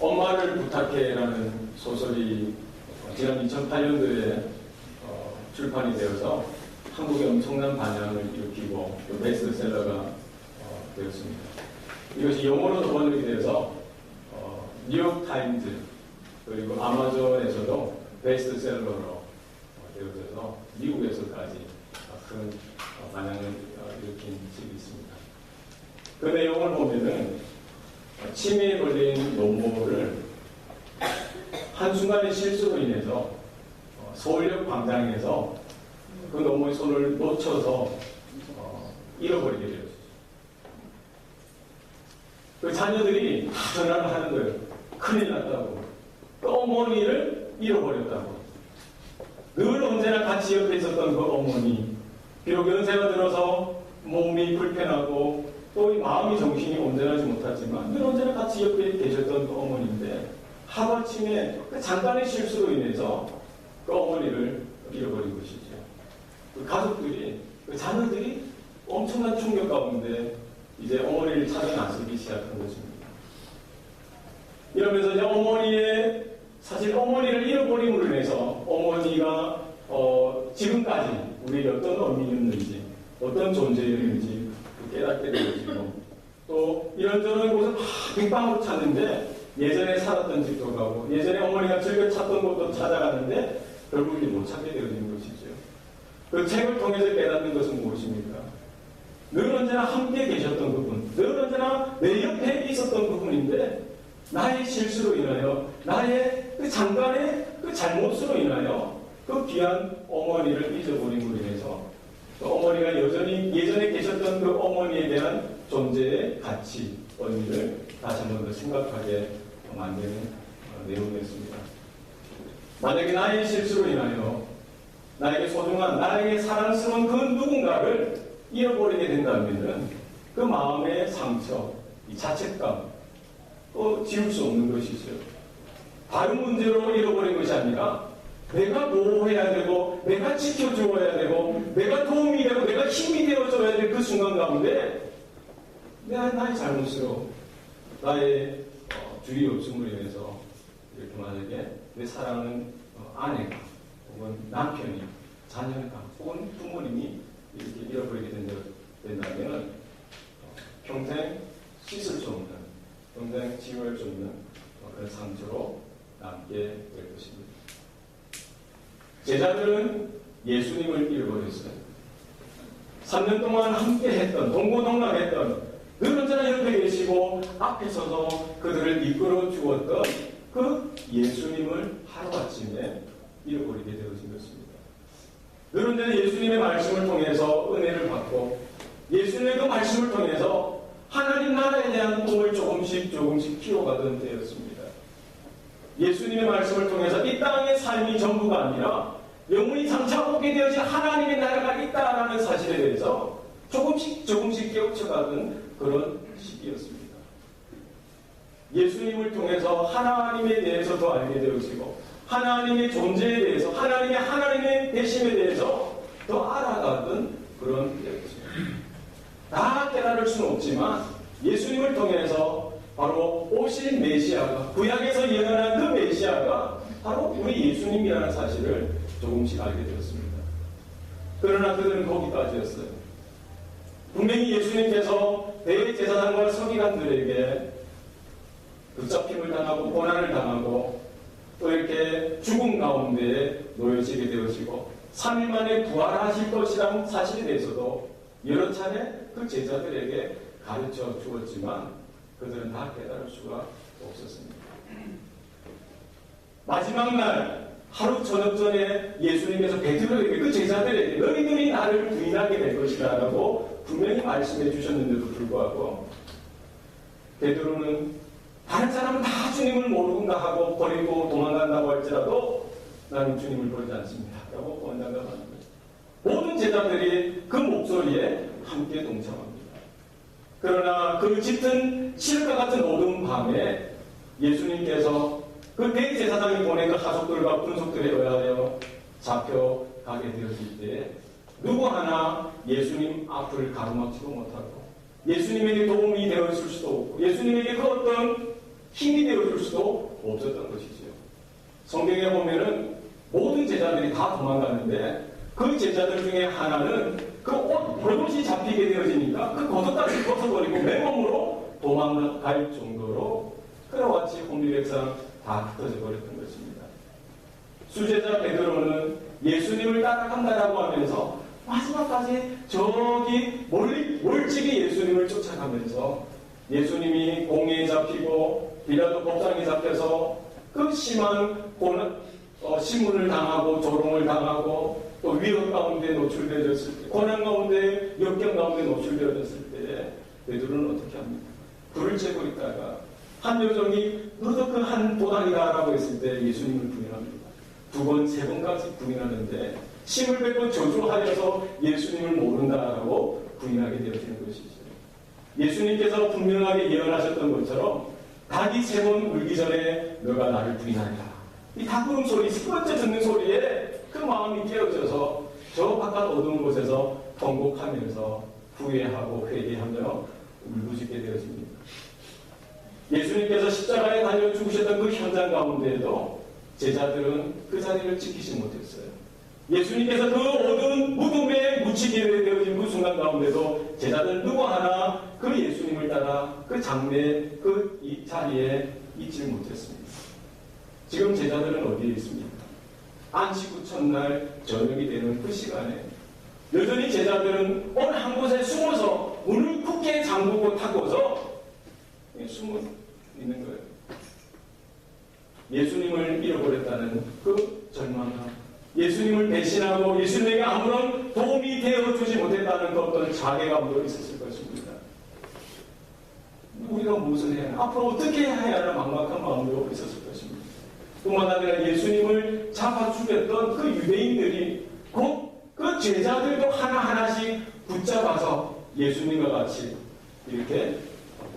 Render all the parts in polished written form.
엄마를 부탁해라는 소설이 지난 2008년도에 출판이 되어서 한국에 엄청난 반향을 일으키고 베스트셀러가 되었습니다. 이것이 영어로도 번역이 돼서 뉴욕타임즈 그리고 아마존에서도 베스트셀러로 되어져서 미국에서까지 큰 반향을 일으킨 책이 있습니다. 그 내용을 보면은 치매에 걸린 노모를 한순간의 실수로 인해서 서울역 광장에서 그 노모의 손을 놓쳐서 잃어버리게 되었어요. 그 자녀들이 다 전화를 하는 거예요. 큰일 났다고. 그 어머니를 잃어버렸다고. 늘 언제나 같이 옆에 있었던 그 어머니. 비록 연세가 들어서 몸이 불편하고 또 마음이 정신이 온전하지 못하지만 늘 언제나 같이 옆에 계셨던 그 어머니인데 하루아침에 그 잠깐의 실수로 인해서 그 어머니를 잃어버린 것이죠. 그 가족들이, 그 자녀들이 엄청난 충격 가운데 이제 어머니를 찾아 나서기 시작한 것입니다. 이러면서 이제 사실 어머니를 잃어버림으로 인해서 어머니가 지금까지 우리에게 어떤 의미였는지, 어떤 존재였는지 깨닫게 되어지고 또 이런저런 곳을 빙방으로 찾는데 예전에 살았던 집도 가고 예전에 어머니가 즐겨 찾던 곳도 찾아가는데 결국 이제 못 찾게 되어지는 것이죠. 그 책을 통해서 깨닫는 것은 무엇입니까? 늘 언제나 함께 계셨던 그분, 늘 언제나 내 옆에 있었던 그분인데 나의 실수로 인하여, 나의 그 잠깐의 그 잘못으로 인하여 그 귀한 어머니를 잊어버림으로 인해서 그 어머니가 여전히 예전에 계셨던 그 어머니에 대한 존재의 가치, 의미를 다시 한 번 더 생각하게 만드는 내용이었습니다. 만약에 나의 실수로 인하여 나에게 소중한, 나에게 사랑스러운 그 누군가를 잃어버리게 된다면 그 마음의 상처, 이 자책감, 지울 수 없는 것이죠. 다른 문제로 잃어버린 것이 아니라 내가 보호해야 되고 내가 지켜주어야 되고 내가 도움이 되고 내가 힘이 되어줘야 될 그 순간 가운데 나의 잘못으로 나의 주의 없음으로 인해서 이렇게 만약에 내 사랑하는 아내가 혹은 남편이 자녀가 혹은 부모님이 이렇게 잃어버리게 된다면 평생 씻을 수 없는, 평생 치유할 수 없는 그런 상처로 남게 될 것입니다. 제자들은 예수님을 잃어버렸어요. 3년 동안 함께 했던, 동고동락했던, 늘 언제나 옆에 계시고 앞에 서서 그들을 이끌어 주었던 그 예수님을 하루아침에 잃어버리게 되어진 것입니다. 늘 언제나 예수님의 말씀을 통해서 은혜를 받고 예수님의 그 말씀을 통해서 하나님 나라에 대한 꿈을 조금씩 키워가던 때였습니다. 예수님의 말씀을 통해서 이 땅의 삶이 전부가 아니라 영원히 장차 오게 되어진 하나님의 나라가 있다라는 사실에 대해서 조금씩 깨우쳐가던 그런 시기였습니다. 예수님을 통해서 하나님에 대해서 더 알게 되어지고 하나님의 존재에 대해서 하나님의 대심에 대해서 더 알아가던 그런 때였습니다. 다 깨달을 수는 없지만 예수님을 통해서 바로 오실 메시아가, 구약에서 예언한 그 메시아가 바로 우리 예수님이라는 사실을 조금씩 알게 되었습니다. 그러나 그들은 거기까지였어요. 분명히 예수님께서 대제사장과 서기관들에게 붙잡힘을 당하고 고난을 당하고 또 이렇게 죽음 가운데 놓여지게 되어지고 3일 만에 부활하실 것이라는 사실에 대해서도 여러 차례 그 제자들에게 가르쳐 주었지만 그들은 다 깨달을 수가 없었습니다. 마지막 날 하루 저녁 전에 예수님께서 베드로에게, 그 제자들에게 너희들이 나를 부인하게 될 것이다 라고 분명히 말씀해 주셨는데도 불구하고 베드로는 다른 사람은 다 주님을 모르는가 하고 버리고 도망간다고 할지라도 나는 주님을 버리지 않습니다 라고 권장하는 거예요. 모든 제자들이 그 목소리에 함께 동참합니다. 그러나 그 짙은 칠흑과 같은 어두운 밤에 예수님께서 그 대제사장이 보낸 그 가족들과 군속들에 의하여 잡혀가게 되었을 때 누구 하나 예수님 앞을 가로막지도 못하고 예수님에게 도움이 되었을 수도 없고 예수님에게 그 어떤 힘이 되어줄 수도 없었던 것이죠. 성경에 보면은 모든 제자들이 다 도망가는데 그 제자들 중에 하나는 그 옷 버릇이 잡히게 되어지니까 그 겉옷까지 벗어버리고 맨몸으로 도망갈 정도로 그와 같이 혼비백산 다 흩어져 버렸던 것입니다. 수제자 베드로는 예수님을 따라간다라고 하면서 마지막까지 저기 멀찍이 예수님을 쫓아가면서 예수님이 공회에 잡히고 빌라도 법상에 잡혀서 그 심한 신문을 당하고 조롱을 당하고 또 위협 가운데 노출되어졌을 때, 고난 가운데, 역경 가운데 노출되어졌을 때 베드로는 어떻게 합니까? 불을 쬐고 있다가 한 여종이 너도 그 한 도당이다라고 했을 때 예수님을 부인합니다. 2번, 3번까지 부인하는데 심을 뱉고 저주하여서 예수님을 모른다라고 부인하게 되어지는 것이죠. 예수님께서 분명하게 예언하셨던 것처럼 닭이 3번 울기 전에 너가 나를 부인하리라. 이 닭구름 소리, 10번째 듣는 소리에 그 마음이 깨어져서 저 바깥 어두운 곳에서 통곡하면서 후회하고 회개하며 울부짖게 되어집니다. 예수님께서 십자가에 달려 죽으셨던 그 현장 가운데에도 제자들은 그 자리를 지키지 못했어요. 예수님께서 그 어두운 무덤에 묻히게 되어진 그 순간 가운데도 제자들 누구 하나 그 예수님을 따라 그 장례 그 자리에 있지 못했습니다. 지금 제자들은 어디에 있습니까? 안식 후 첫날 저녁이 되는 그 시간에 여전히 제자들은 어느 한 곳에 숨어서 문을 굳게 잠그고 타고서 숨어 있는 거예요. 예수님을 잃어버렸다는 그 절망감, 예수님을 배신하고 예수님에게 아무런 도움이 되어주지 못했다는 그 어떤 자괴감도 있었을 것입니다. 우리가 무엇을 해야 하나, 앞으로 어떻게 해야 하나 막막한 마음도 있었을 것입니다. 뿐만 아니라 예수님을 잡아 죽였던 그 유대인들이 곧 그 제자들도 하나하나씩 붙잡아서 예수님과 같이 이렇게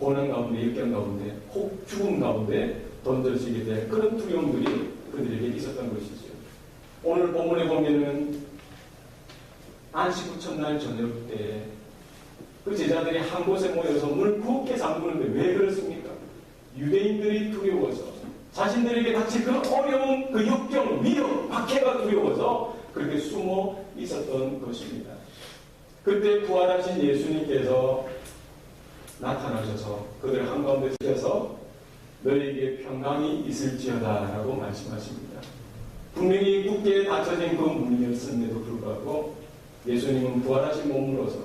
고난 가운데, 역경 가운데, 혹 죽음 가운데 던져지게 될 그런 두려움들이 그들에게 있었던 것이죠. 오늘 본문에 보면은 안식 후 첫날 저녁 때 그 제자들이 한 곳에 모여서 문을 굳게 잠그는데 왜 그렇습니까? 유대인들이 두려워서 자신들에게 닥칠 그 어려운 그 역경, 위협, 박해가 두려워서 그렇게 숨어 있었던 것입니다. 그때 부활하신 예수님께서 나타나셔서 그들 한가운데 서서 너희에게 평강이 있을지어다 라고 말씀하십니다. 분명히 굳게 닫혀진 그 문이었음에도 불구하고 예수님은 부활하신 몸으로서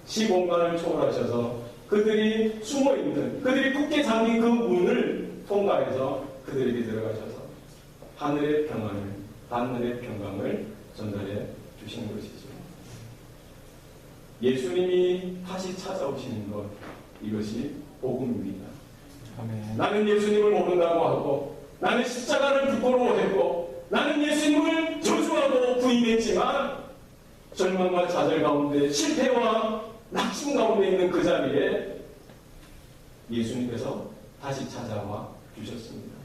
시공간을 초월하셔서 그들이 숨어있는, 그들이 굳게 잠긴 그 문을 통과해서 그들에게 들어가셔서 하늘의 평안을, 하늘의 평강을 전달해 주시는 것이죠. 예수님이 다시 찾아오시는 것, 이것이 복음입니다. 아멘. 나는 예수님을 모른다고 하고 나는 십자가를 부끄러워했고 나는 예수님을 저주하고 부인했지만 절망과 좌절 가운데 실패와 낙심 가운데 있는 그 자리에 예수님께서 다시 찾아와 주셨습니다.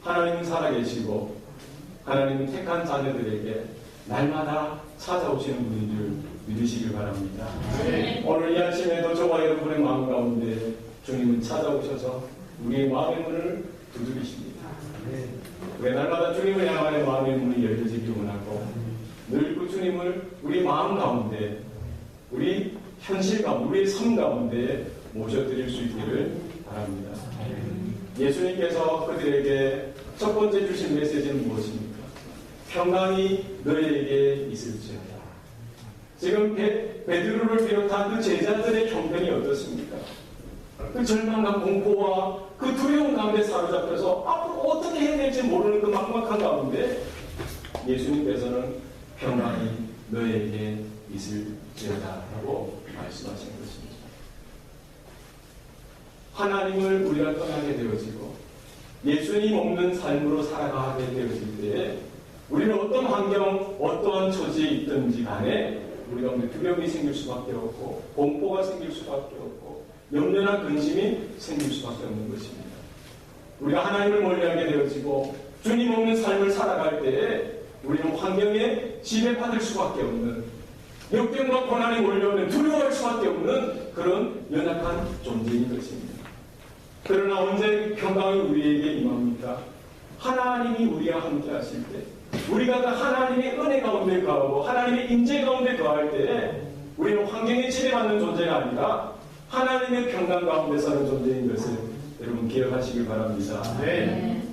하나님은 살아계시고 하나님은 택한 자녀들에게 날마다 찾아오시는 분인 줄 믿으시길 바랍니다. 네. 오늘 이 아침에도 저와 여러분의 마음 가운데 주님은 찾아오셔서 우리의 마음의 문을 두드리십니다. 왜 날마다 주님을 향하여 마음의 문이 열려지기 원하고 늘 그 주님을 우리 마음 가운데, 우리 현실 가운데, 우리의 삶 가운데 모셔드릴 수 있기를 바랍니다. 예수님께서 그들에게 첫 번째 주신 메시지는 무엇입니까? 평강이 너희에게 있을지어다. 지금 베드로를 비롯한 그 제자들의 형편이 어떻습니까? 그 절망과 공포와 그 두려움 가운데 사로잡혀서 앞으로 어떻게 해야 될지 모르는 그 막막한 가운데 예수님께서는 평강이 너에게 있을지어다 라고 말씀하신 것입니다. 하나님을 우리가 떠나게 되어지고 예수님 없는 삶으로 살아가게 되어질 때에 우리는 어떤 환경, 어떠한 처지에 있든지 간에 우리 가운데 두려움이 생길 수밖에 없고 공포가 생길 수밖에 없고 염려나 근심이 생길 수밖에 없는 것입니다. 우리가 하나님을 멀리하게 되어지고 주님 없는 삶을 살아갈 때에 우리는 환경에 지배받을 수밖에 없는, 역경과 고난이 몰려오는 두려워할 수밖에 없는 그런 연약한 존재인 것입니다. 그러나 언제 평강이 우리에게 임합니까? 하나님이 우리와 함께 하실 때, 우리가 그 하나님의 은혜 가운데 거하고 하나님의 인재 가운데 거할 때 우리는 환경에 지배받는 존재가 아니라 하나님의 평강 가운데 사는 존재인 것을 여러분 기억하시길 바랍니다. 네.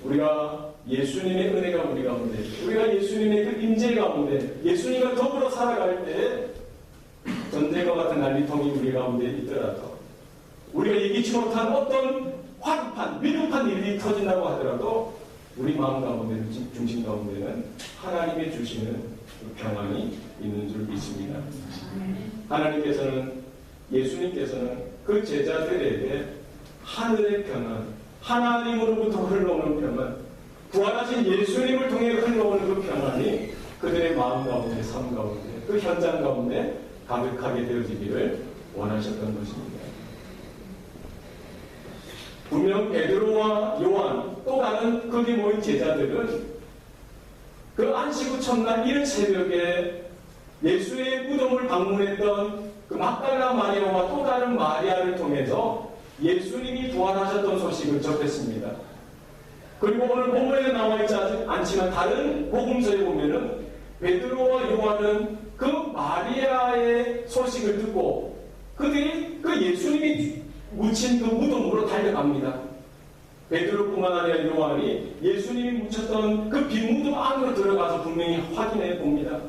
우리가 예수님의 은혜가 우리 가운데, 우리가 예수님의 그 임재 가운데, 예수님과 더불어 살아갈 때 전쟁과 같은 난리통이 우리 가운데 있더라도, 우리가 예기치 못한 어떤 화급한, 위급한 일이 터진다고 하더라도 우리 마음 가운데는, 중심 가운데는 하나님의 주시는 그 평안이 있는 줄 믿습니다. 하나님께서는, 예수님께서는 그 제자들에게 하늘의 평안, 하나님으로부터 흘러오는 평안, 부활하신 예수님을 통해 흘러오는 그 평안이 그들의 마음 가운데, 삶 가운데, 그 현장 가운데 가득하게 되어지기를 원하셨던 것입니다. 분명 베드로와 요한 또 다른 거기 모인 제자들은 그 안식 후 첫날 이른 새벽에 예수의 무덤을 방문했던 그 막달라 마리아와 또 다른 마리아를 통해서 예수님이 부활하셨던 소식을 접했습니다. 그리고 오늘 본문에 나와 있지 않지만 다른 복음서에 보면은 베드로와 요한은 그 마리아의 소식을 듣고 그들이 그 예수님이 묻힌 그 무덤으로 달려갑니다. 베드로뿐만 아니라 요한이 예수님이 묻혔던 그 빈 무덤 안으로 들어가서 분명히 확인해 봅니다.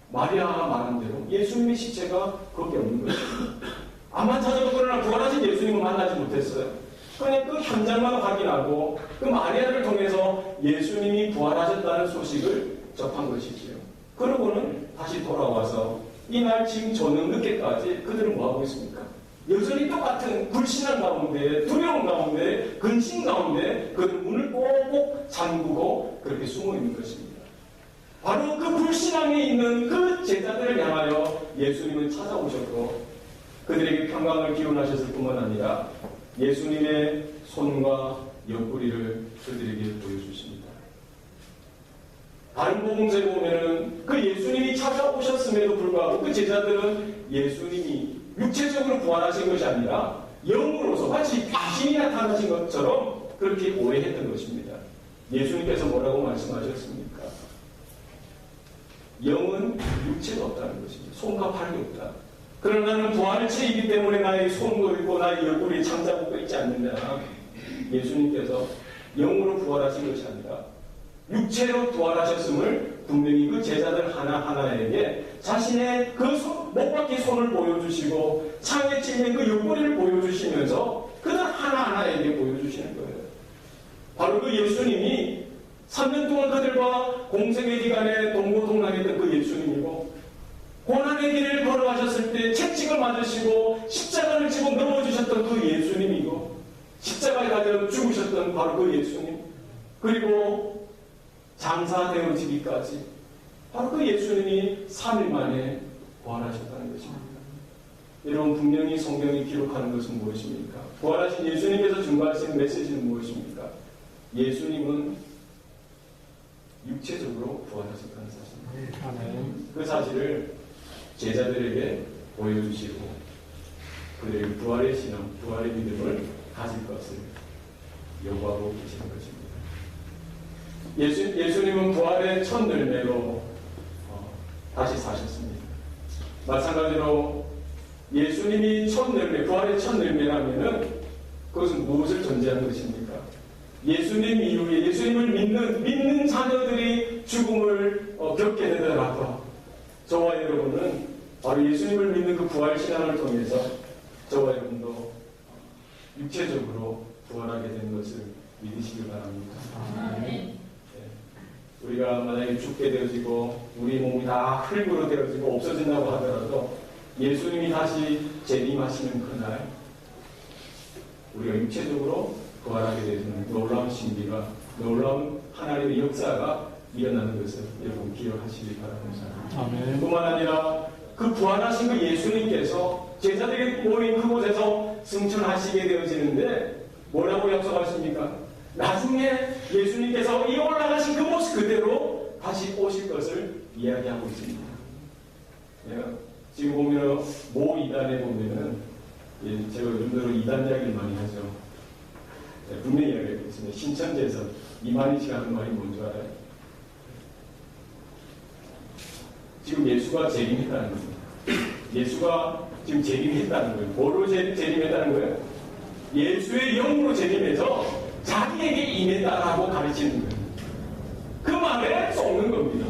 마리아가 말한 대로 예수님의 시체가 거기 없는 것입니다. 암만 찾아도 그러나 부활하신 예수님을 만나지 못했어요. 그냥 그 현장만 확인하고 그 마리아를 통해서 예수님이 부활하셨다는 소식을 접한 것이지요. 그러고는 다시 돌아와서 이날 지금 저녁 늦게까지 그들은 뭐하고 있습니까? 여전히 똑같은 불신앙 가운데, 두려움 가운데, 근심 가운데 그들은 문을 꼭꼭 잠그고 그렇게 숨어 있는 것입니다. 바로 그 불신앙에 있는 그 제자들을 향하여 예수님은 찾아오셨고 그들에게 평강을 기원하셨을 뿐만 아니라 예수님의 손과 옆구리를 그들에게 보여주십니다. 다른 복음서에 보면은 그 예수님이 찾아오셨음에도 불구하고 그 제자들은 예수님이 육체적으로 부활하신 것이 아니라 영으로서 마치 귀신이 나타나신 것처럼 그렇게 오해했던 것입니다. 예수님께서 뭐라고 말씀하셨습니까? 영은 육체가 없다는 것입니다. 손과 팔이 없다. 그러나 나는 부활체이기 때문에 나의 손도 있고 나의 옆구리에 장자국도 있지 않느냐. 예수님께서 영으로 부활하신 것이 아니라 육체로 부활하셨음을 분명히 그 제자들 하나하나에게 자신의 그 못 박힌 손을 보여주시고 창에 찔린 그 옆구리를 보여주시면서 그들 하나하나에게 보여주시는 거예요. 바로 그 예수님이 3년 동안 그들과 공생의 기간에 동고동락했던 그 예수님이고 고난의 길을 걸어가셨을 때 채찍을 맞으시고 십자가를 지고 넘어지셨던 그 예수님이고 십자가에 달려 죽으셨던 바로 그 예수님, 그리고 장사되어지기까지 바로 그 예수님이 3일 만에 부활하셨다는 것입니다. 여러분, 분명히 성경이 기록하는 것은 무엇입니까? 부활하신 예수님께서 증거하시는 메시지는 무엇입니까? 예수님은 육체적으로 부활하셨다는 사실입니다. 그 사실을 제자들에게 보여주시고 그들의 부활의 신앙, 부활의 믿음을 가질 것을 요구하고 계시는 것입니다. 예수님은 부활의 첫 열매로 다시 사셨습니다. 마찬가지로 예수님이 첫 열매, 부활의 첫 열매라면은 그것은 무엇을 전제하는 것입니까? 예수님 이후에 예수님을 믿는 자녀들이 죽음을 겪게 되더라도 저와 여러분은 바로 예수님을 믿는 그 부활 신앙을 통해서 저와 여러분도 육체적으로 부활하게 된 것을 믿으시길 바랍니다. 네. 우리가 만약에 죽게 되어지고 우리 몸이 다 흙으로 되어지고 없어진다고 하더라도 예수님이 다시 재림하시는 그날 우리가 육체적으로 부활하게 되는 놀라운 신비가, 놀라운 하나님의 역사가 일어나는 것을 여러분 기억하시기 바랍니다. 아멘. 뿐만 아니라 그 부활하신 그 예수님께서 제자들이 모인 그곳에서 승천하시게 되어지는데 뭐라고 약속하십니까? 나중에 예수님께서 이 올라가신 그 모습 그대로 다시 오실 것을 이야기하고 있습니다. 지금 보면 모 이단에 보면은 제가 요즘 들어 이단 이야기를 많이 하죠. 분명히 이야기했습니다. 신천지에서 이만희 씨가 하는 말이 뭔 줄 알아요? 지금 예수가 재림했다는 겁니다. 예수가 지금 재림했다는 거예요. 뭐로 재림했다는 거예요? 예수의 영으로 재림해서 자기에게 임했다라고 가르치는 거예요. 그 말에 썩는 겁니다.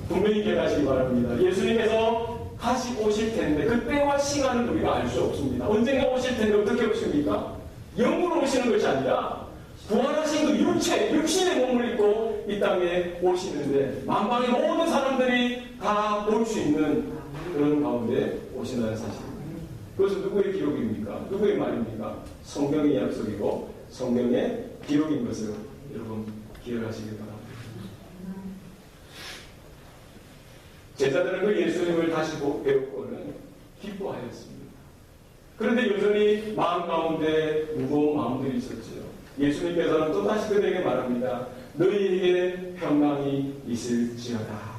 분명히 기억하시기 바랍니다. 예수님께서 다시 오실 텐데 그때와 시간은 우리가 알 수 없습니다. 언젠가 오실 텐데 어떻게 오십니까? 영으로 오시는 것이 아니라 부활하신 그 육체, 육신의 몸을 입고 이 땅에 오시는데 만방의 모든 사람들이 다 볼 수 있는 그런 가운데 오신다는 사실입니다. 그것은 누구의 기록입니까? 누구의 말입니까? 성경의 약속이고 성경의 기록인 것을 여러분 기억하시기 바랍니다. 제자들은 그 예수님을 다시 배웠고는 기뻐하였습니다. 그런데 여전히 마음 가운데 무거운 마음들이 있었지요. 예수님께서는 또다시 그들에게 말합니다. 너희에게 평강이 있을지어다.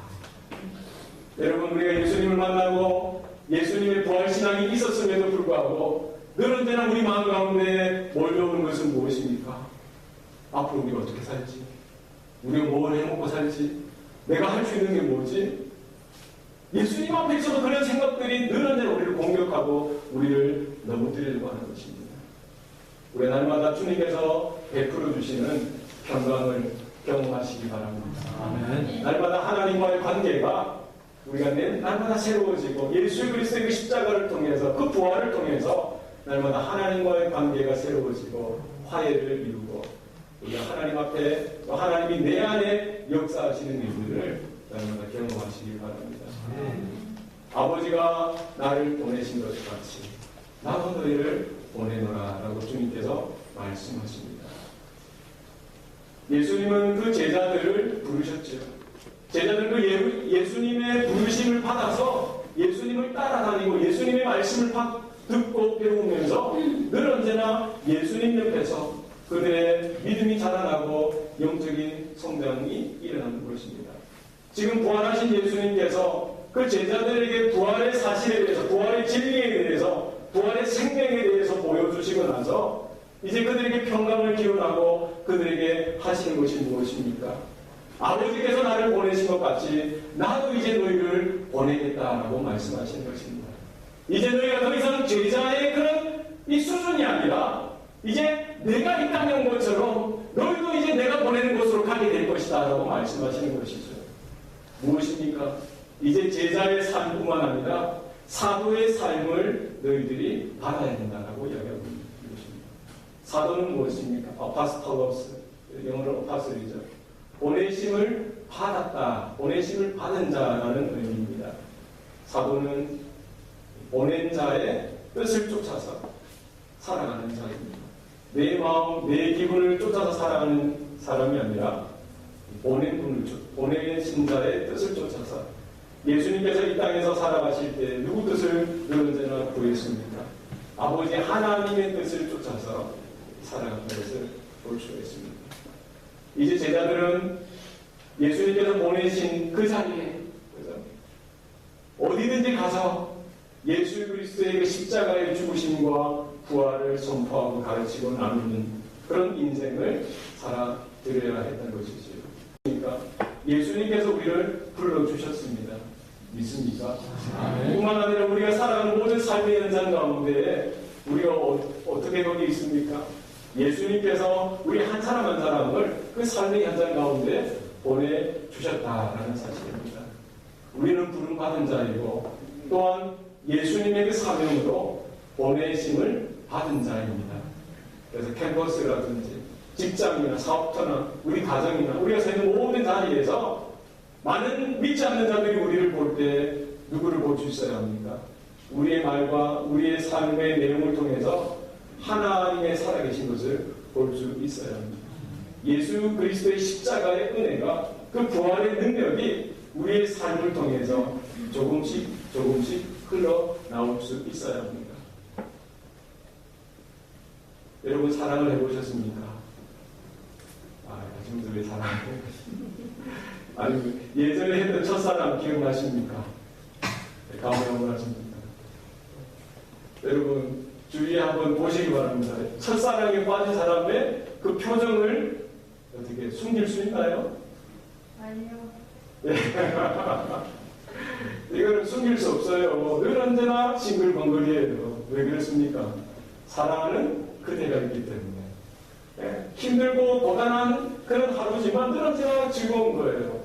여러분, 우리가 예수님을 만나고 예수님의 부활신앙이 있었음에도 불구하고 늘 언제나 우리 마음 가운데 몰려오는 것은 무엇입니까? 앞으로 우리가 어떻게 살지? 우리가 뭘 해먹고 살지? 내가 할 수 있는 게 뭐지? 예수님 앞에 있어도 그런 생각들이 늘 언제나 우리를 공격하고 우리를 넘어뜨리려고 하는 것입니다. 우리 날마다 주님께서 베풀어 주시는 평강을 경험하시기 바랍니다. 아멘. 날마다 하나님과의 관계가 우리가 날마다 새로워지고 예수 그리스도의 그 십자가를 통해서 그 부활을 통해서 날마다 하나님과의 관계가 새로워지고 화해를 이루고 우리가 하나님 앞에 또 하나님이 내 안에 역사하시는 일들을 날마다 경험하시기 바랍니다. 아버지가 나를 보내신 것 같이 나도 너희를 보내노라 라고 주님께서 말씀하십니다. 예수님은 그 제자들을 부르셨죠. 제자들은 그 예수님의 부르심을 받아서 예수님을 따라다니고 예수님의 말씀을 듣고 배우면서 늘 언제나 예수님 옆에서 그들의 믿음이 자라나고 영적인 성장이 일어나는 것입니다. 지금 부활하신 예수님께서 그 제자들에게 부활의 사실에 대해서, 부활의 진리에 대해서, 부활의 생명에 대해서 보여주시고 나서 이제 그들에게 평강을 기원하고 그들에게 하시는 것이 무엇입니까? 아버지께서 나를 보내신 것 같이 나도 이제 너희를 보내겠다라고 말씀하시는 것입니다. 이제 너희가 더 이상 제자의 그런 이 수준이 아니라 이제 내가 이 땅에 온 것처럼 너희도 이제 내가 보내는 곳으로 가게 될 것이다 라고 말씀하시는 것이죠. 무엇입니까? 이제 제자의 삶뿐만 아니라 사도의 삶을 너희들이 받아야 된다라고 이야기하고 있는 것입니다. 사도는 무엇입니까? 아파스톨로스, 영어로 아파스리죠. 보내심을 받았다, 보내심을 받은 자라는 의미입니다. 사도는 보낸 자의 뜻을 쫓아서 살아가는 자입니다. 내 마음, 내 기분을 쫓아서 살아가는 사람이 아니라 보내신 자의 뜻을 쫓아서 예수님께서 이 땅에서 살아가실 때 누구 뜻을 늘 언제나 구했습니까? 아버지 하나님의 뜻을 쫓아서 살아가는 것을 볼 수가 있습니다. 이제 제자들은 예수님께서 보내신 그 자리에 어디든지 가서 예수 그리스도의 그 십자가의 죽으심과 부활을 선포하고 가르치고 나누는 그런 인생을 살아드려야 했던 것이지요. 그러니까 예수님께서 우리를 불러주셨습니다. 믿습니까? 뿐만 아니라 우리가 살아가는 모든 삶의 현장 가운데 우리가 어떻게 거기 있습니까? 예수님께서 우리 한 사람 한 사람을 그 삶의 현장 가운데 보내주셨다라는 사실입니다. 우리는 부름받은 자이고 또한 예수님의 그 사명으로 보내심을 받은 자입니다. 그래서 캠퍼스라든지 직장이나 사업터나 우리 가정이나 우리가 서 있는 모든 자리에서 많은 믿지 않는 자들이 우리를 볼 때 누구를 볼 수 있어야 합니까? 우리의 말과 우리의 삶의 내용을 통해서 하나님의 살아계신 것을 볼 수 있어야 합니다. 예수 그리스도의 십자가의 은혜가 그 부활의 능력이 우리의 삶을 통해서 조금씩 흘러나올 수 있어야 합니다. 여러분 사랑을 해보셨습니까? 지금도 왜 사랑을 해요? 아니 예전에 했던 첫사랑 기억나십니까? 가오명을 하십니까? 여러분 주위에 한번 보시기 바랍니다. 첫사랑에 빠진 사람의 그 표정을 어떻게 숨길 수 있나요? 아니요. 예. 이거는 숨길 수 없어요. 늘 언제나 싱글벙글이에요. 왜 그렇습니까? 사랑하는 그대가 있기 때문에. 예. 힘들고 고단한 그런 하루지만 늘 언제나 즐거운 거예요.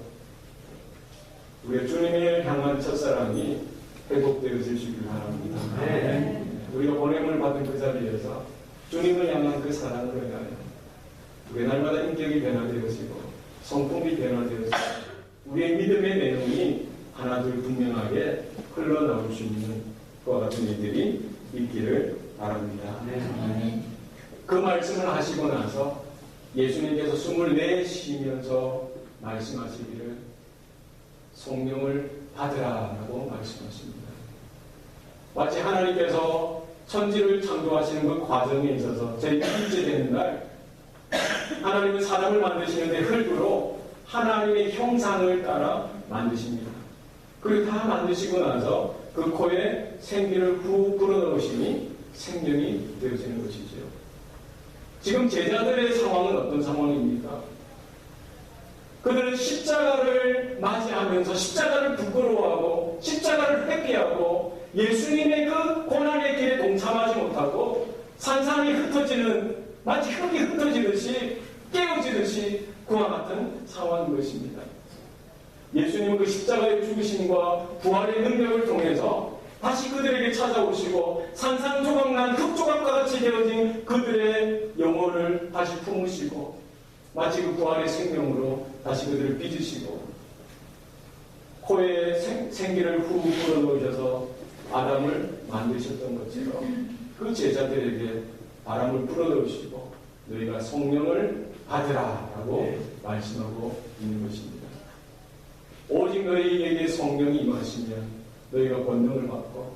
우리 주님을 향한 첫사랑이 회복되어지시길 바랍니다. 네. 우리가 보냄을 받은 그 자리에서 주님을 향한 그 사랑을 위하여 우리 날마다 인격이 변화되어지고 성품이 변화되어지고 우리의 믿음의 내용이 하나둘 분명하게 흘러나올 수 있는 그와 같은 일들이 있기를 바랍니다. 네. 그 말씀을 하시고 나서 예수님께서 숨을 내쉬면서 말씀하시기를 성령을 받으라라고 말씀하십니다. 마치 하나님께서 천지를 창조하시는 그 과정에 있어서 제1째 되는 날 하나님은 사람을 만드시는데 흙으로 하나님의 형상을 따라 만드십니다. 그리고 다 만드시고 나서 그 코에 생기를 후 불어넣으시니 생명이 되어지는 것이죠. 지금 제자들의 상황은 어떤 상황입니까? 그들은 십자가를 맞이하면서 십자가를 부끄러워하고 십자가를 회피하고 예수님의 그 고난의 길에 동참하지 못하고 산산이 흩어지는 마치 흙이 흩어지듯이 깨어지듯이 그와 같은 상황인 것입니다. 예수님은 그 십자가의 죽으심과 부활의 능력을 통해서 다시 그들에게 찾아오시고 산산조각난 흙조각과 같이 되어진 그들의 영혼을 다시 품으시고 마치 그 부활의 생명으로 다시 그들을 빚으시고 코에 생기를 후 불어넣으셔서 아담을 만드셨던 것처럼 그 제자들에게 바람을 불어넣으시고 너희가 성령을 받으라라고 말씀하고 있는 것입니다. 오직 너희에게 성령이 임하시면 너희가 권능을 받고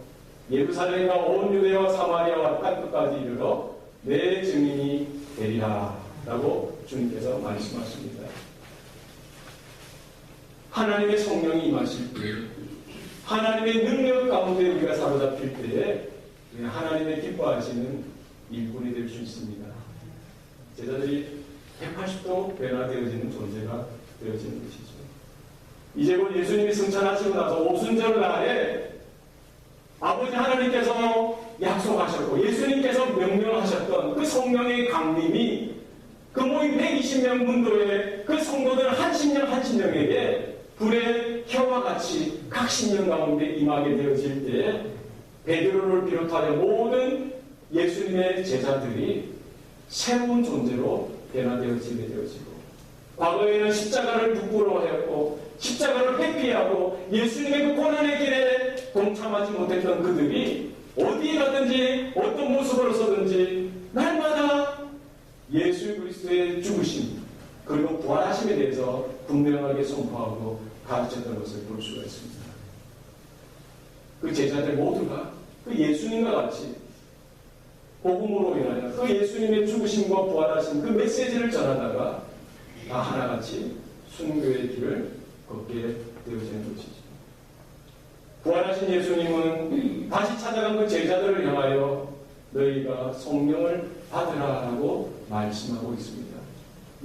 예루살렘과 온 유대와 사마리아와 땅끝까지 이르러 내 증인이 되리라라고 주님께서 말씀하십니다. 하나님의 성령이 임하실 때 하나님의 능력 가운데 우리가 사로잡힐 때에 하나님의 기뻐하시는 일꾼이 될 수 있습니다. 제자들이 180도 변화되어지는 존재가 되어지는 것이죠. 이제 곧 예수님이 승천하시고 나서 오순절 날에 아버지 하나님께서 약속하셨고 예수님께서 명령하셨던 그 성령의 강림이 그 모임 120명 문도의 그 성도들 한 심령에게 불의 혀와 같이 각 심령 가운데 임하게 되어질 때에 베드로를 비롯하여 모든 예수님의 제자들이 새로운 존재로 변화되어지게 되어지고 과거에는 십자가를 부끄러워했고 십자가를 회피하고 예수님의 그 고난의 길에 동참하지 못했던 그들이 어디에 가든지 어떤 모습으로 서든지 날마다 예수 그리스도의 죽으심 그리고 부활하심에 대해서 분명하게 선포하고 가르쳤던 것을 볼 수가 있습니다. 그 제자들 모두가 그 예수님과 같이 복음으로 인하여 그 예수님의 죽으심과 부활하심 그 메시지를 전하다가 다 하나같이 순교의 길을 걷게 되어지는 것이죠. 부활하신 예수님은 다시 찾아간 그 제자들을 향하여 너희가 성령을 받으라라고 말씀하고 있습니다.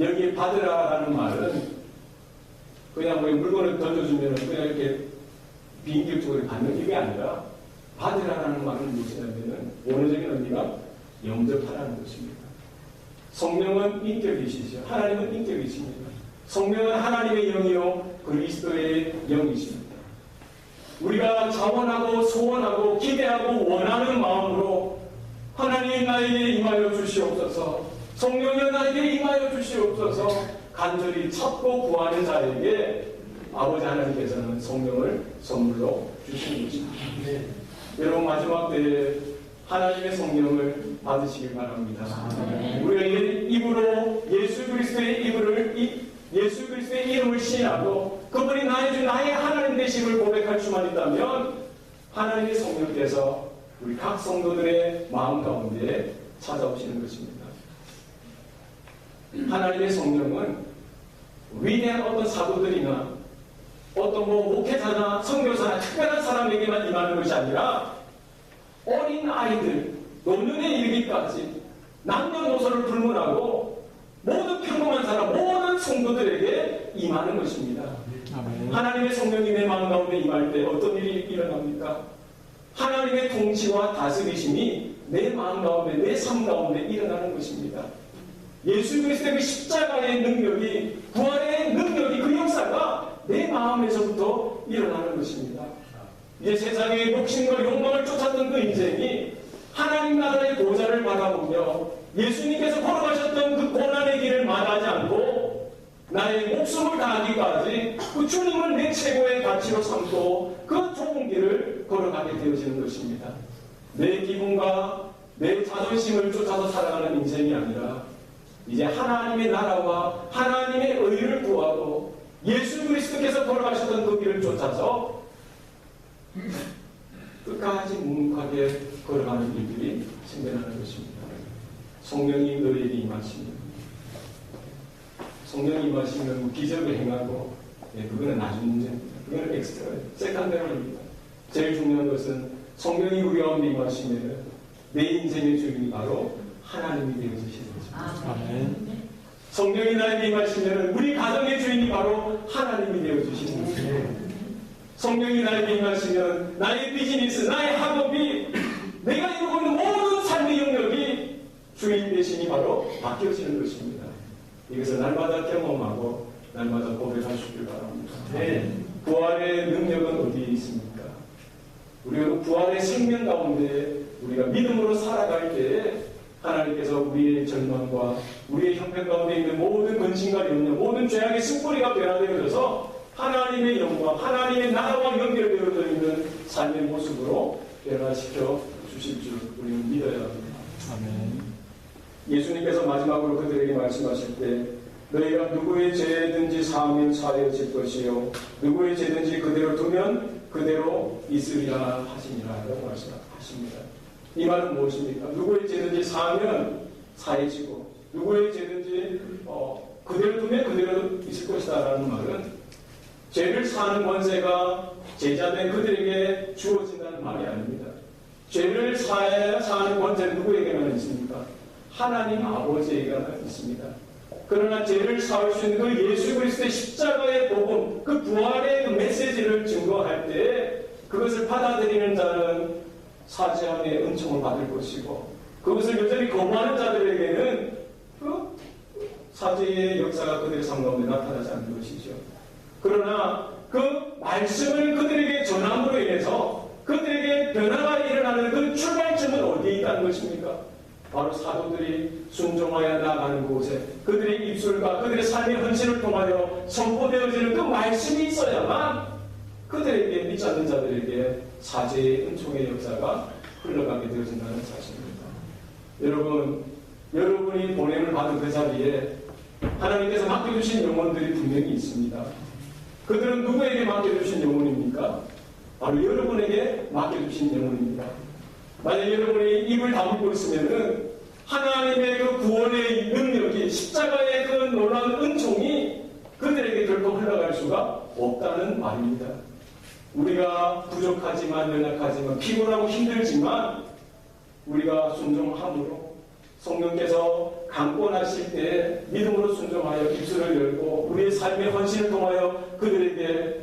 여기에 받으라라는 말은 그냥 뭐 물건을 던져주면 그냥 이렇게 비인격적으로 받는 게 아니라 받으라라는 말은 무엇이냐면 원어적인 의미가 영접하라는 것입니다. 성령은 인격이시죠. 하나님은 인격이십니다. 성령은 하나님의 영이요 그리스도의 영이십니다. 우리가 자원하고 소원하고 기대하고 원하는 마음으로 하나님 나에게 임하여 주시옵소서 성령이 나에게 임하여 주시옵소서 간절히 찾고 구하는 자에게 아버지 하나님께서는 성령을 선물로 주시는 것입니다. 네. 여러분 마지막 때에 하나님의 성령을 받으시길 바랍니다. 우리가 입으로 예수 그리스도의 이름을 시인하고 그분이 나의 하나님 되심을 고백할 수만 있다면 하나님의 성령께서 우리 각 성도들의 마음 가운데 찾아오시는 것입니다. 하나님의 성령은 위대한 어떤 사도들이나 어떤 목회자나 선교사나 특별한 사람에게만 임하는 것이 아니라 어린 아이들, 노년에 이르기까지 남녀노소를 불문하고 모든 평범한 사람, 모든 성도들에게 임하는 것입니다. 하나님의 성령이 내 마음 가운데 임할 때 어떤 일이 일어납니까? 하나님의 통치와 다스리심이 내 마음 가운데, 내 삶 가운데 일어나는 것입니다. 예수 그리스도의 그 십자가의 능력이, 부활의 능력이, 그 역사가 내 마음에서부터 일어나는 것입니다. 이제 세상의 욕심과 욕망을 쫓았던 그 인생이 하나님 나라의 보좌를 바라보며 예수님께서 걸어가셨던 그 고난의 길을 만하지 않고 나의 목숨을 다하기까지 그 주님을 내 최고의 가치로 삼고 그 좋은 길을 걸어가게 되어지는 것입니다. 내 기분과 내 자존심을 쫓아서 살아가는 인생이 아니라 이제 하나님의 나라와 하나님의 의를 구하고 예수 그리스도께서 걸어가셨던 그 길을 쫓아서 끝까지 묵묵하게 걸어가는 일들이 생겨나는 것입니다. 성령이 너희에게 임하시면, 성령이 임하시면 뭐 기적을 행하고, 그거는 나중 문제입니다. 그거는 엑스트라, 세컨더리입니다. 제일 중요한 것은 성령이 우리 가운데 임하시면 내 인생의 주인이 바로 하나님이 되어주시는 것입니다. 아멘. 성령이 나에게 임하시면 우리 가정의 주인이 바로 하나님이 되어주시는 것입니다. 성령이 나에게 임하시면 나의 비즈니스, 나의 학업이, 내가 이루고 있는 모든 삶의 영역이 주인 대신이 바로 바뀌어지는 것입니다. 이것을 날마다 경험하고 날마다 고백하시길 바랍니다. 네. 부활의 능력은 어디에 있습니까? 우리가 부활의 생명 가운데 우리가 믿음으로 살아갈 때에 하나님께서 우리의 절망과 우리의 형편 가운데 있는 모든 근심과 염려, 모든 죄악의 쓴뿌리가 변화되어져서 하나님의 영광, 하나님의 나라와 연결되어져 있는 삶의 모습으로 변화시켜 주실 줄 우리는 믿어야 합니다. 아멘. 예수님께서 마지막으로 그들에게 말씀하실 때 너희가 누구의 죄든지 사하면 사하여질 것이요 누구의 죄든지 그대로 두면 그대로 있으리라 하시니라 라고 말씀하십니다. 이 말은 무엇입니까? 누구의 죄든지 사하면 사해지고 누구의 죄든지 그대로 두면 그대로 있을 것이다 라는 말은 죄를 사하는 권세가 제자된 그들에게 주어진다는 말이 아닙니다. 죄를 사하는 권세는 누구에게만 있습니까? 하나님 아버지에게만 있습니다. 그러나 죄를 사할 수 있는 그 예수 그리스도의 십자가의 복음, 그 부활의 그 메시지를 증거할 때 그것을 받아들이는 자는 사죄함의 은총을 받을 것이고 그것을 여전히 거부하는 자들에게는 그 사죄의 역사가 그들의 삶 가운데 나타나지 않는 것이죠. 그러나 그 말씀을 그들에게 전함으로 인해서 그들에게 변화가 일어나는 그 출발점은 어디에 있다는 것입니까? 바로 사도들이 순종하여 나가는 곳에 그들의 입술과 그들의 삶의 헌신을 통하여 선포되어지는 그 말씀이 있어야만 그들에게 믿지 않는 자들에게 사죄의 은총의 역사가 흘러가게 되어진다는 사실입니다. 여러분, 여러분이 보냄을 받은 그 자리에 하나님께서 맡겨주신 영혼들이 분명히 있습니다. 그들은 누구에게 맡겨주신 영혼입니까? 바로 여러분에게 맡겨주신 영혼입니다. 만약 여러분이 입을 다물고 있으면은 하나님의 그 구원의 능력이 십자가의 그 놀라운 은총이 그들에게 결코 흘러갈 수가 없다는 말입니다. 우리가 부족하지만 연약하지만 피곤하고 힘들지만 우리가 순종함으로 성령께서 강권하실 때 믿음으로 순종하여 입술을 열고 우리의 삶의 헌신을 통하여 그들에게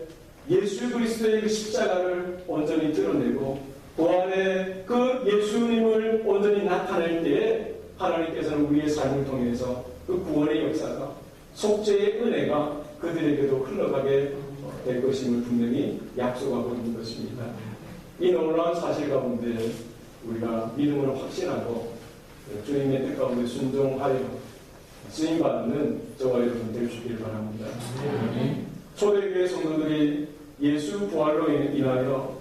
예수 그리스도의 그 십자가를 온전히 드러내고 부활의 그 예수님을 온전히 나타낼 때에 하나님께서는 우리의 삶을 통해서 그 구원의 역사가 속죄의 은혜가 그들에게도 흘러가게 될 것임을 분명히 약속하고 있는 것입니다. 이 놀라운 사실 가운데 우리가 믿음으로 확신하고 주님의 뜻 가운데 순종하여 쓰임받는 저와 여러분 될 수 있기를 바랍니다. 초대교회 성도들이 예수 부활로 인하여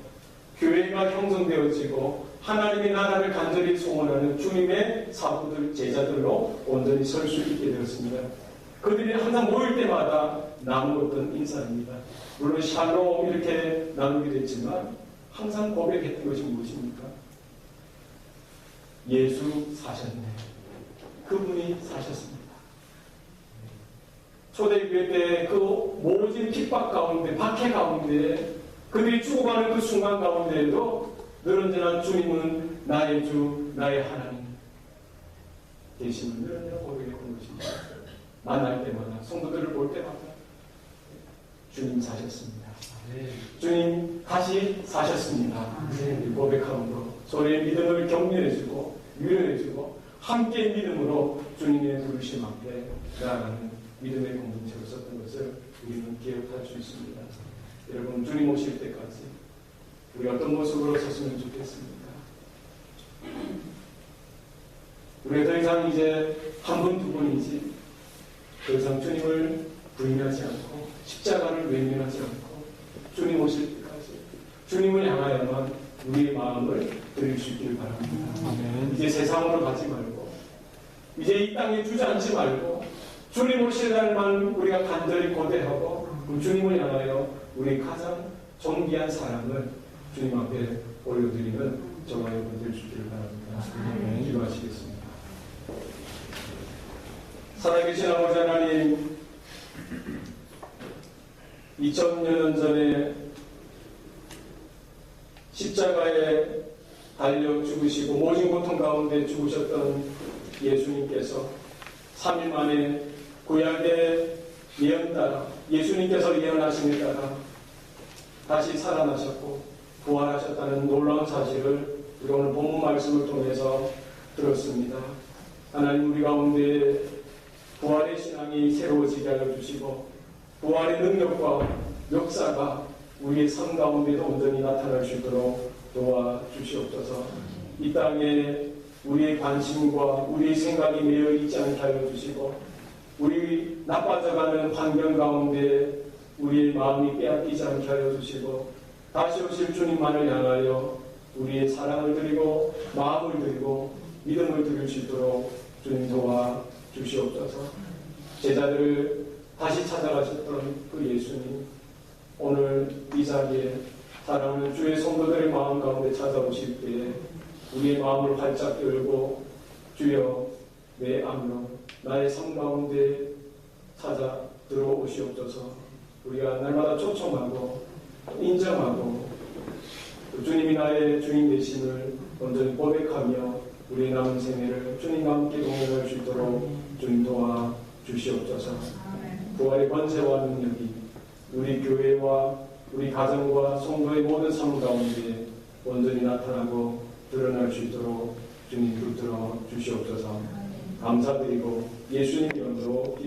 교회가 형성되어지고 하나님의 나라를 간절히 소원하는 주님의 사도들, 제자들로 온전히 설 수 있게 되었습니다. 그들이 항상 모일 때마다 나누었던 인사입니다. 물론 샬롬 이렇게 나누게 됐지만 항상 고백했던 것이 무엇입니까? 예수 사셨네. 그분이 사셨습니다. 초대교회 때 그 모진 핍박 가운데, 박해 가운데 그들이 죽어가는 그 순간 가운데에도 늘 언제나 주님은 나의 주, 나의 하나님 되심을 늘어내어 고백했던 것입니다. 만날 때마다, 성도들을 볼 때마다 주님 사셨습니다. 주님 다시 사셨습니다. 고백함으로 서로의 믿음을 격려해주고 위로해주고 함께 믿음으로 주님의 부르심 앞에 나아가는 믿음의 공동체로 썼던 것을 우리는 기억할 수 있습니다. 여러분, 주님 오실 때까지 우리 어떤 모습으로 섰으면 좋겠습니까? 우리가 더 이상 이제 한 분, 두 분이지 더 이상 주님을 부인하지 않고 십자가를 외면하지 않고 주님 오실 때까지 주님을 향하여만 우리의 마음을 드릴 수 있기를 바랍니다. 이제 세상으로 가지 말고 이제 이 땅에 주저앉지 말고 주님 오실 날만 우리가 간절히 고대하고 주님을 향하여 우리 가장 존귀한 사랑을 주님 앞에 올려드리는 저와 여러분 될 수 있기를 바랍니다. 기도하시겠습니다. 살아계신 아버지 하나님, 2000년 전에 십자가에 달려 죽으시고 모진 고통 가운데 죽으셨던 예수님께서 3일 만에 구약의 예언 따라 예수님께서 예언하심에 따라 다시 살아나셨고 부활하셨다는 놀라운 사실을 우리 오늘 본문 말씀을 통해서 들었습니다. 하나님, 우리 가운데 부활의 신앙이 새로워지게 하여 주시고 부활의 능력과 역사가 우리의 삶 가운데도 온전히 나타날 수 있도록 도와주시옵소서. 이 땅에 우리의 관심과 우리의 생각이 매여 있지 않게 하여 주시고 우리 나빠져가는 환경 가운데 우리의 마음이 빼앗기지 않게 하여 주시고 다시 오실 주님만을 향하여 우리의 사랑을 드리고 마음을 드리고 믿음을 드릴 수 있도록 주님 도와 주시옵소서. 제자들을 다시 찾아가셨던 그 예수님, 오늘 이 자리에 사랑하는 주의 성도들의 마음 가운데 찾아오실 때에 우리의 마음을 활짝 열고 주여 내 안으로 나의 삶 가운데 찾아 들어오시옵소서. 우리가 날마다 초청하고 인정하고 주님이 나의 주인 되심을 온전히 고백하며 우리의 남은 생애를 주님과 함께 동행할 수 있도록 주님 도와 주시옵소서. 부활의 권세와 능력이 우리 교회와 우리 가정과 성도의 모든 삶 가운데 온전히 나타나고 드러날 수 있도록 주님 붙들어 주시옵소서. 감사드리고 예수님 이름으로